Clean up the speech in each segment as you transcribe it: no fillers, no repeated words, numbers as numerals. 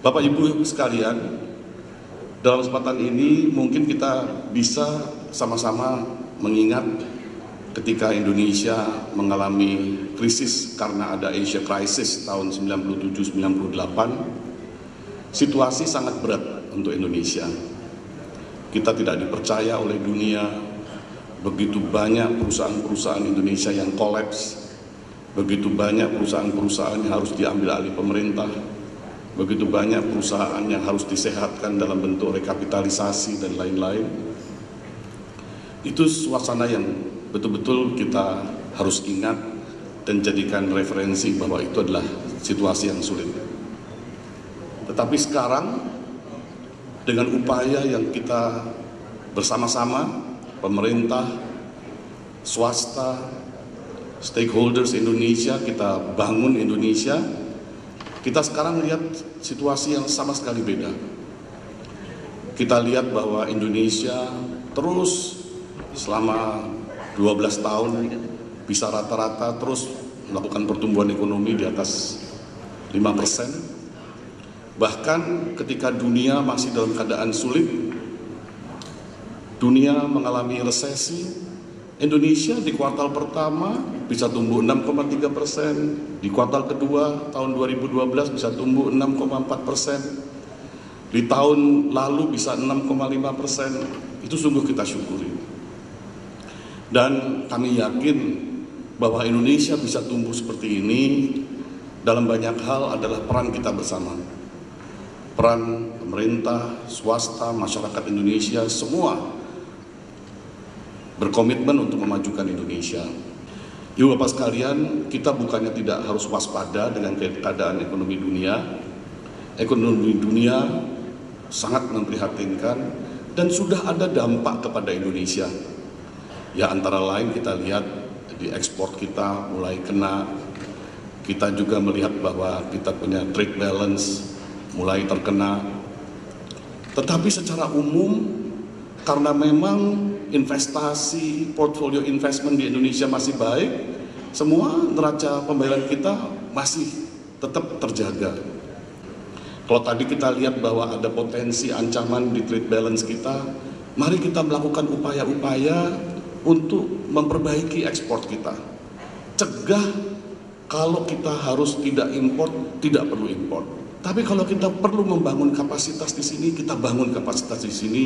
Bapak Ibu sekalian, dalam kesempatan ini mungkin kita bisa sama-sama mengingat ketika Indonesia mengalami krisis karena ada Asia Crisis tahun 97-98, situasi sangat berat untuk Indonesia. Kita tidak dipercaya oleh dunia, begitu banyak perusahaan-perusahaan Indonesia yang kolaps, begitu banyak perusahaan-perusahaan yang harus diambil alih pemerintah, begitu banyak perusahaan yang harus disehatkan dalam bentuk rekapitalisasi dan lain-lain. Itu suasana yang betul-betul kita harus ingat dan jadikan referensi bahwa itu adalah situasi yang sulit. Tetapi sekarang dengan upaya yang kita bersama-sama, pemerintah, swasta, stakeholders Indonesia, kita bangun Indonesia. Kita sekarang lihat situasi yang sama sekali beda. Kita lihat bahwa Indonesia terus selama 12 tahun bisa rata-rata terus melakukan pertumbuhan ekonomi di atas 5%. Bahkan ketika dunia masih dalam keadaan sulit, dunia mengalami resesi, Indonesia di kuartal pertama bisa tumbuh 6,3%, di kuartal kedua tahun 2012 bisa tumbuh 6,4%, di tahun lalu bisa 6,5%. Itu sungguh kita syukuri. Dan kami yakin bahwa Indonesia bisa tumbuh seperti ini dalam banyak hal adalah peran kita bersama. Peran pemerintah, swasta, masyarakat Indonesia, semua berkomitmen untuk memajukan Indonesia. Ibu Bapak sekalian, kita bukannya tidak harus waspada dengan keadaan ekonomi dunia. Ekonomi dunia sangat memprihatinkan dan sudah ada dampak kepada Indonesia. Ya, antara lain kita lihat di ekspor kita mulai kena. Kita juga melihat bahwa kita punya trade balance mulai terkena. Tetapi secara umum, karena memang investasi, portfolio investment di Indonesia masih baik, semua neraca pembayaran kita masih tetap terjaga. Kalau tadi kita lihat bahwa ada potensi ancaman di trade balance kita, mari kita melakukan upaya-upaya untuk memperbaiki ekspor kita. Cegah kalau kita harus tidak import, tidak perlu import. Tapi kalau kita perlu membangun kapasitas di sini, kita bangun kapasitas di sini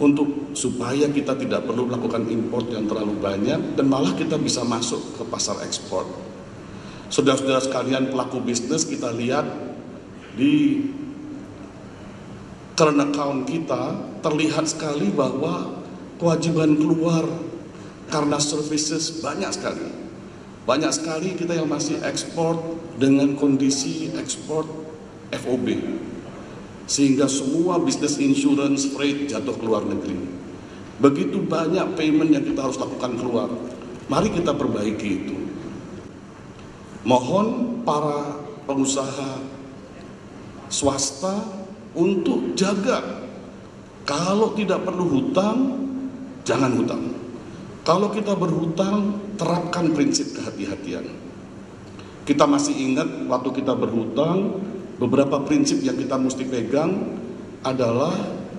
untuk supaya kita tidak perlu melakukan import yang terlalu banyak dan malah kita bisa masuk ke pasar ekspor. Saudara-saudara sekalian pelaku bisnis, kita lihat di current account kita terlihat sekali bahwa kewajiban keluar karena services banyak sekali. Banyak sekali kita yang masih ekspor dengan kondisi ekspor FOB, sehingga semua bisnis insurance freight jatuh ke luar negeri. Begitu banyak payment yang kita harus lakukan keluar. Mari kita perbaiki itu. Mohon para pengusaha swasta untuk jaga. Kalau tidak perlu hutang, jangan hutang. Kalau kita berhutang, terapkan prinsip kehati-hatian. Kita masih ingat waktu kita berhutang, beberapa prinsip yang kita mesti pegang adalah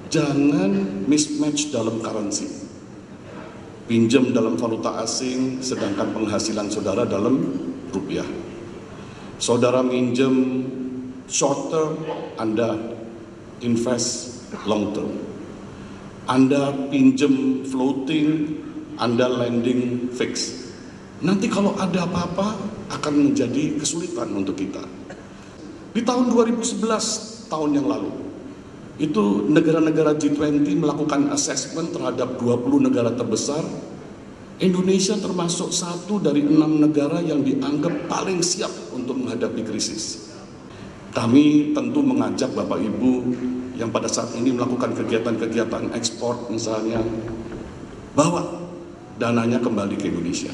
jangan mismatch dalam currency. Pinjam dalam valuta asing, sedangkan penghasilan saudara dalam rupiah. Saudara minjem short term, Anda invest long term. Anda pinjam floating, Anda lending fix. Nanti kalau ada apa-apa akan menjadi kesulitan untuk kita. Di tahun 2011, tahun yang lalu, itu negara-negara G20 melakukan assessment terhadap 20 negara terbesar. Indonesia termasuk satu dari 6 negara yang dianggap paling siap untuk menghadapi krisis. Kami tentu mengajak Bapak Ibu yang pada saat ini melakukan kegiatan-kegiatan ekspor misalnya, bawa dananya kembali ke Indonesia.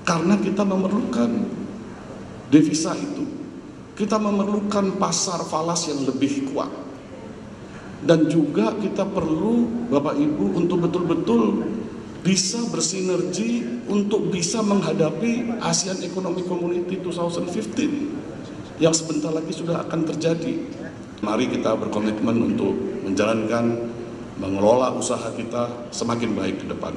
Karena kita memerlukan devisa itu. Kita memerlukan pasar falas yang lebih kuat. Dan juga kita perlu Bapak Ibu untuk betul-betul bisa bersinergi untuk bisa menghadapi ASEAN Economic Community 2015. yang sebentar lagi sudah akan terjadi. Mari kita berkomitmen untuk menjalankan, mengelola usaha kita semakin baik ke depan.